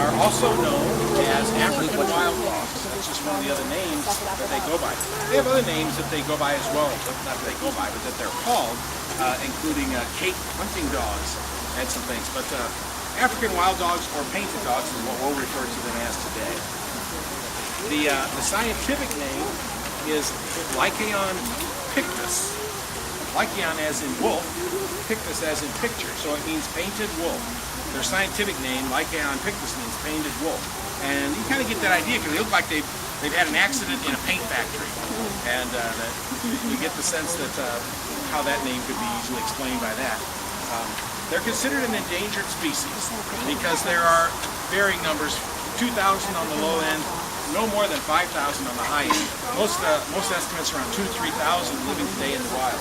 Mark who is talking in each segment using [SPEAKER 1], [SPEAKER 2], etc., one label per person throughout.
[SPEAKER 1] are also known as African wild dogs. That's just one of the other names that they go by. They have other names that they go by as well, but not that they go by, but that they're called, including Cape hunting dogs and some things. But African wild dogs or painted dogs is what we'll refer to them as today. The scientific name is Lycaon pictus. Lycaon as in wolf, pictus as in picture, so it means painted wolf. Their scientific name, Lycaon pictus, means painted wolf. And you kind of get that idea because they look like they've had an accident in a paint factory. And you get the sense that how that name could be easily explained by that. They're considered an endangered species because there are varying numbers, 2,000 on the low end, no more than 5,000 on the high end. Most estimates around 2,000 to 3,000 living today in the wild.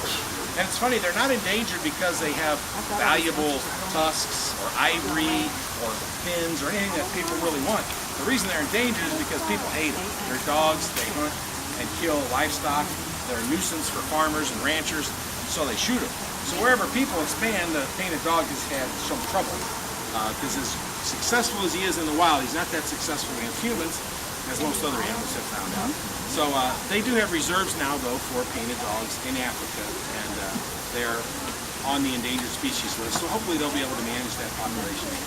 [SPEAKER 1] And it's funny, they're not endangered because they have valuable tusks or ivory or fins or anything that people really want. The reason they're endangered is because people hate them. They're dogs, they hunt and kill livestock. They're a nuisance for farmers and ranchers, so they shoot them. So wherever people expand, the painted dog has had some trouble. Because as successful as he is in the wild, he's not that successful against humans, as most other animals have found out. So they do have reserves now, though, for painted dogs in Africa, and they're on the endangered species list. So hopefully they'll be able to manage that population and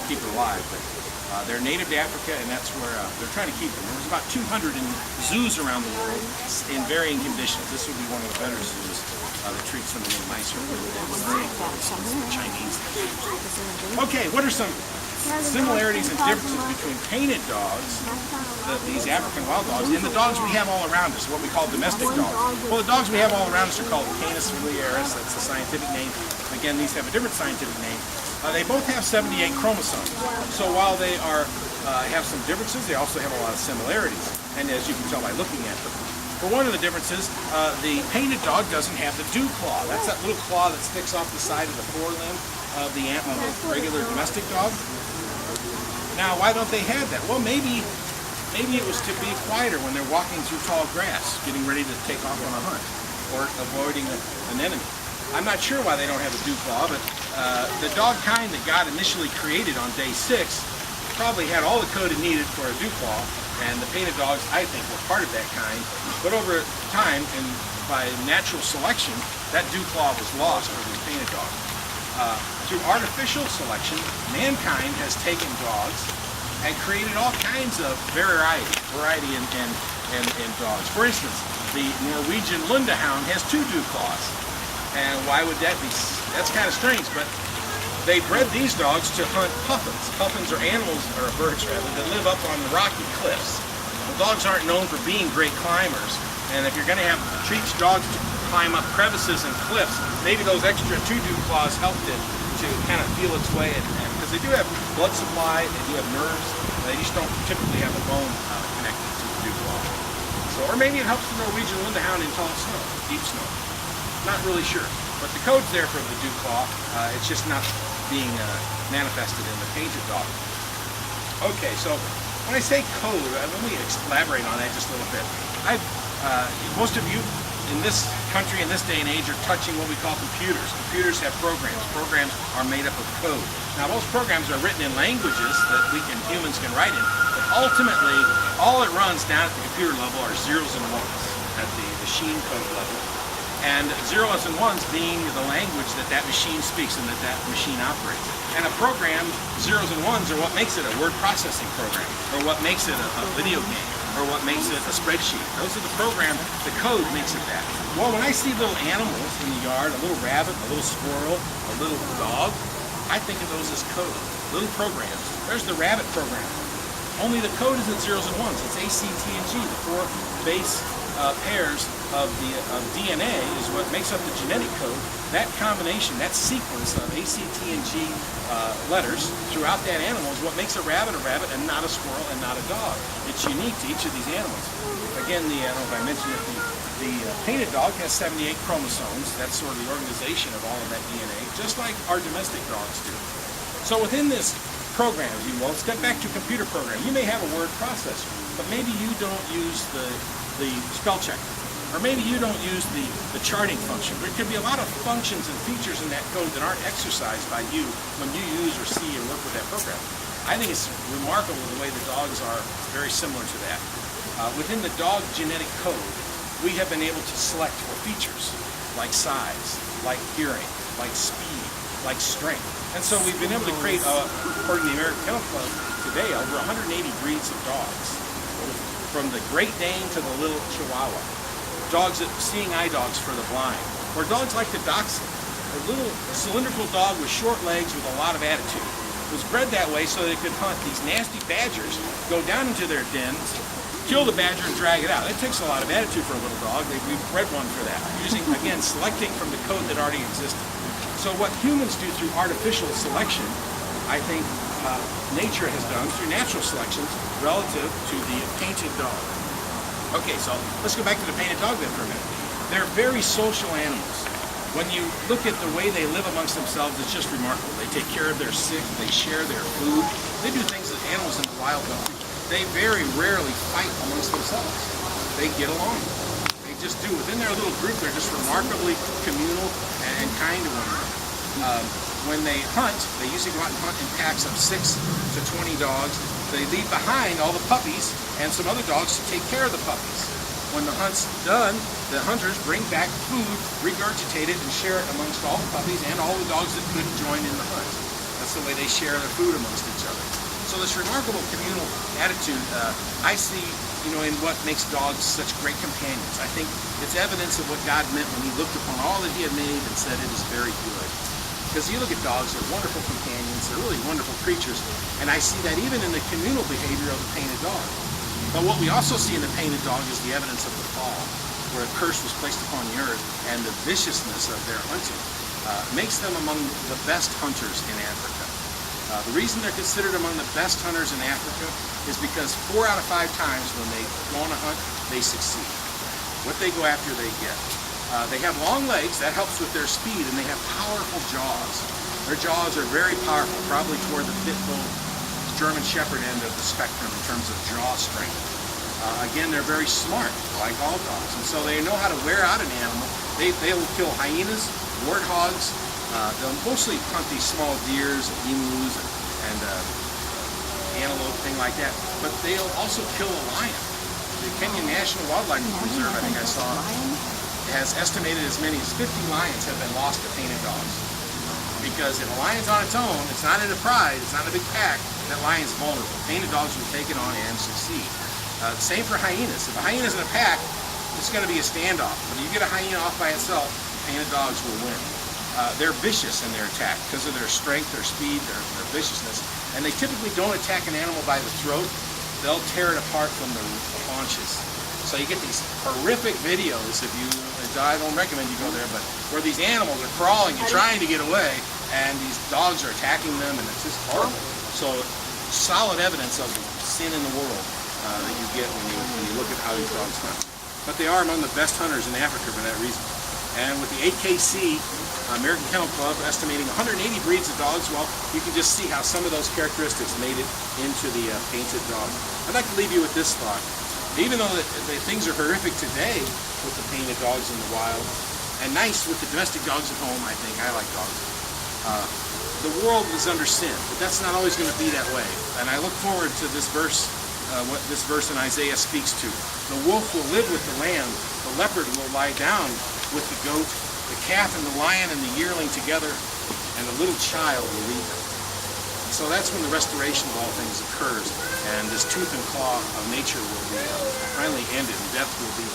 [SPEAKER 1] keep it alive. But they're native to Africa, and that's where they're trying to keep them. There's about 200 in zoos around the world in varying conditions. This would be one of the better zoos that treats them a little nicer than the Chinese. Okay, what are some similarities and differences between painted dogs, these African wild dogs, and the dogs we have all around us, what we call domestic dogs? Well, the dogs we have all around us are called Canis familiaris, that's the scientific name. Again, these have a different scientific name. They both have 78 chromosomes. So while they have some differences, they also have a lot of similarities. And as you can tell by looking at them. For one of the differences, the painted dog doesn't have the dew claw. That's that little claw that sticks off the side of the forelimb of the regular domestic dog. Now, why don't they have that? Well, maybe it was to be quieter when they're walking through tall grass, getting ready to take off on a hunt, or avoiding an enemy. I'm not sure why they don't have a dew claw, but the dog kind that God initially created on day 6 probably had all the code it needed for a dew claw, and the painted dogs, I think, were part of that kind. But over time, and by natural selection, that dew claw was lost for the painted dog. Through artificial selection, mankind has taken dogs and created all kinds of variety in dogs. For instance, the Norwegian Lundehound has 2 dew claws. And why would that be? That's kind of strange, but they bred these dogs to hunt puffins. Puffins are animals, or birds rather, that live up on the rocky cliffs. Well, dogs aren't known for being great climbers, and if you're going to teach dogs to climb up crevices and cliffs, maybe those extra 2 dew claws helped it to kind of feel its way, because they do have blood supply, they do have nerves, they just don't typically have a bone connected to the dew claw. So, or maybe it helps the Norwegian Lundehound in tall snow, deep snow. Not really sure, but the code's there for the dew claw. It's just not being manifested in the painted dog. Okay, so when I say code, let me elaborate on that just a little bit. Most of you in this country, in this day and age, are touching what we call computers. Computers have programs. Programs are made up of code. Now, those programs are written in languages that humans can write in, but ultimately, all it runs down at the computer level are zeros and ones at the machine code level. And zeros and ones being the language that machine speaks and that machine operates. And a program, zeros and ones, are what makes it a word processing program, or what makes it a video game, or what makes it a spreadsheet. Those are the program, the code makes it that. Well, when I see little animals in the yard, a little rabbit, a little squirrel, a little dog, I think of those as code, little programs. There's the rabbit program. Only the code isn't zeros and ones, it's A, C, T, and G, the 4 base pairs of DNA is what makes up the genetic code. That combination, that sequence of A, C, T, and G letters throughout that animal is what makes a rabbit and not a squirrel and not a dog. It's unique to each of these animals. Again, I don't know if I mentioned it, the painted dog has 78 chromosomes. That's sort of the organization of all of that DNA, just like our domestic dogs do. So within this program, if you will, step back to a computer program. You may have a word processor, but maybe you don't use the spell checker, or maybe you don't use the charting function. There could be a lot of functions and features in that code that aren't exercised by you when you use or see or work with that program. I think it's remarkable the way the dogs are very similar to that. Within the dog genetic code, we have been able to select for features like size, like hearing, like speed, like strength. And so we've been able to create, according to the American Kennel Club today, over 180 breeds of dogs, from the Great Dane to the little Chihuahua. Dogs, seeing eye dogs for the blind, or dogs like the Dachshund, a little cylindrical dog with short legs with a lot of attitude. It was bred that way so that it could hunt these nasty badgers, go down into their dens, kill the badger and drag it out. It takes a lot of attitude for a little dog. We've bred one for that, using, again, selecting from the code that already existed. So what humans do through artificial selection, I think nature has done through natural selections relative to the painted dog. Okay, so let's go back to the painted dog then for a minute. They're very social animals. When you look at the way they live amongst themselves, it's just remarkable. They take care of their sick, they share their food, they do things that animals in the wild don't do. They very rarely fight amongst themselves. They get along. They just do. Within their little group, they're just remarkably communal and kind to one another. When they hunt, they usually go out and hunt in packs of 6 to 20 dogs. They leave behind all the puppies and some other dogs to take care of the puppies. When the hunt's done, the hunters bring back food, regurgitate it, and share it amongst all the puppies and all the dogs that couldn't join in the hunt. That's the way they share their food amongst each other. So this remarkable communal attitude, I see, in what makes dogs such great companions. I think it's evidence of what God meant when He looked upon all that He had made and said it is very good. Because you look at dogs, they're wonderful companions, they're really wonderful creatures, and I see that even in the communal behavior of the painted dog. But what we also see in the painted dog is the evidence of the fall, where a curse was placed upon the earth, and the viciousness of their hunting makes them among the best hunters in Africa. The reason they're considered among the best hunters in Africa is because 4 out of 5 times when they go on a hunt, they succeed. What they go after, they get. They have long legs, that helps with their speed, and they have powerful jaws. Their jaws are very powerful, probably toward the pit bull, German Shepherd end of the spectrum in terms of jaw strength. Again, they're very smart, like all dogs, and so they know how to wear out an animal. They'll kill hyenas, warthogs. They'll mostly hunt these small deers, emus, and antelope, thing like that. But they'll also kill a lion. The Kenya National Wildlife Reserve, I think I saw, has estimated as many as 50 lions have been lost to painted dogs. Because if a lion's on its own, it's not in a pride, it's not a big pack, that lion's vulnerable. Painted dogs will take it on and succeed. Same for hyenas. If a hyena's in a pack, it's going to be a standoff. When you get a hyena off by itself, painted dogs will win. They're vicious in their attack because of their strength, their speed, their viciousness. And they typically don't attack an animal by the throat. They'll tear it apart from the haunches. So you get these horrific videos, I don't recommend you go there, but where these animals are crawling and trying to get away, and these dogs are attacking them, and it's just horrible. So solid evidence of the sin in the world that you get when you look at how these dogs hunt. But they are among the best hunters in Africa for that reason. And with the AKC, American Kennel Club, estimating 180 breeds of dogs, well, you can just see how some of those characteristics made it into the painted dog. I'd like to leave you with this thought. Even though the things are horrific today with the painted dogs in the wild, and nice with the domestic dogs at home, I think, I like dogs, the world is under sin, but that's not always going to be that way. And I look forward to this verse, what this verse in Isaiah speaks to. The wolf will live with the lamb, the leopard will lie down with the goat, the calf and the lion and the yearling together, and the little child will lead them. So that's when the restoration of all things occurs, and this tooth and claw of nature will be finally ended, and death will be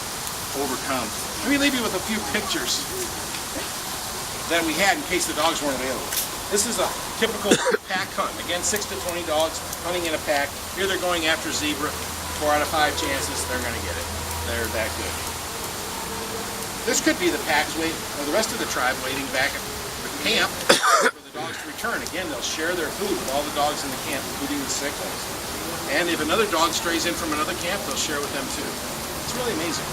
[SPEAKER 1] overcome. Let me leave you with a few pictures that we had in case the dogs weren't available. This is a typical pack hunt. Again, 6 to 20 dogs hunting in a pack. Here they're going after zebra. 4 out of 5 chances they're going to get it. They're that good. This could be the pack's wait, or the rest of the tribe waiting back at the camp for the dogs to return. Again, they'll share their food with all the dogs in the camp, including the sick ones. And if another dog strays in from another camp, they'll share with them too. It's really amazing.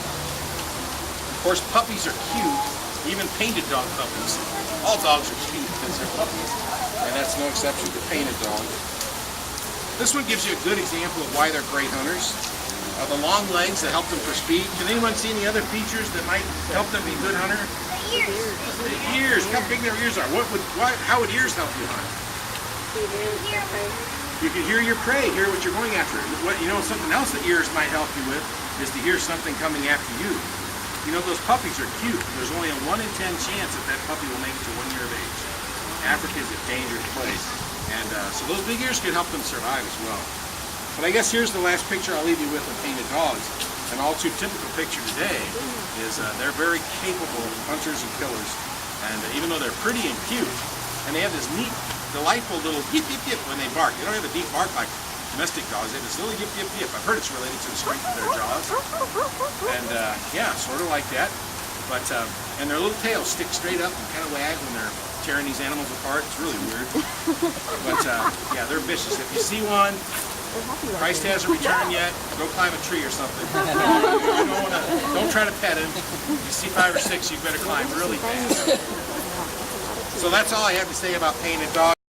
[SPEAKER 1] Of course, puppies are cute, even painted dog puppies. All dogs are cute because they're puppies, and that's no exception to painted dogs. This one gives you a good example of why they're great hunters. The long legs that help them for speed. Can anyone see any other features that might help them be a good hunter?
[SPEAKER 2] The ears.
[SPEAKER 1] The ears. How big their ears are. How would ears help you hunt? You can hear your prey, hear what you're going after. Something else that ears might help you with is to hear something coming after you. Those puppies are cute. There's only a 1 in 10 chance that puppy will make it to 1 year of age. Africa is a dangerous place. And so those big ears could help them survive as well. But I guess here's the last picture I'll leave you with of painted dogs. An all too typical picture today is they're very capable hunters and killers. And even though they're pretty and cute, and they have this neat, delightful little yip yip yip when they bark. They don't have a deep bark like domestic dogs. They have this little yip yip yip. I've heard it's related to the strength of their jaws. And yeah, sort of like that. But and their little tails stick straight up and kind of wag when they're tearing these animals apart. It's really weird. But yeah, they're vicious. If you see one, Christ hasn't returned yet, go climb a tree or something. Don't try to pet him. If you see 5 or 6, you better climb really fast. So that's all I have to say about painted dogs.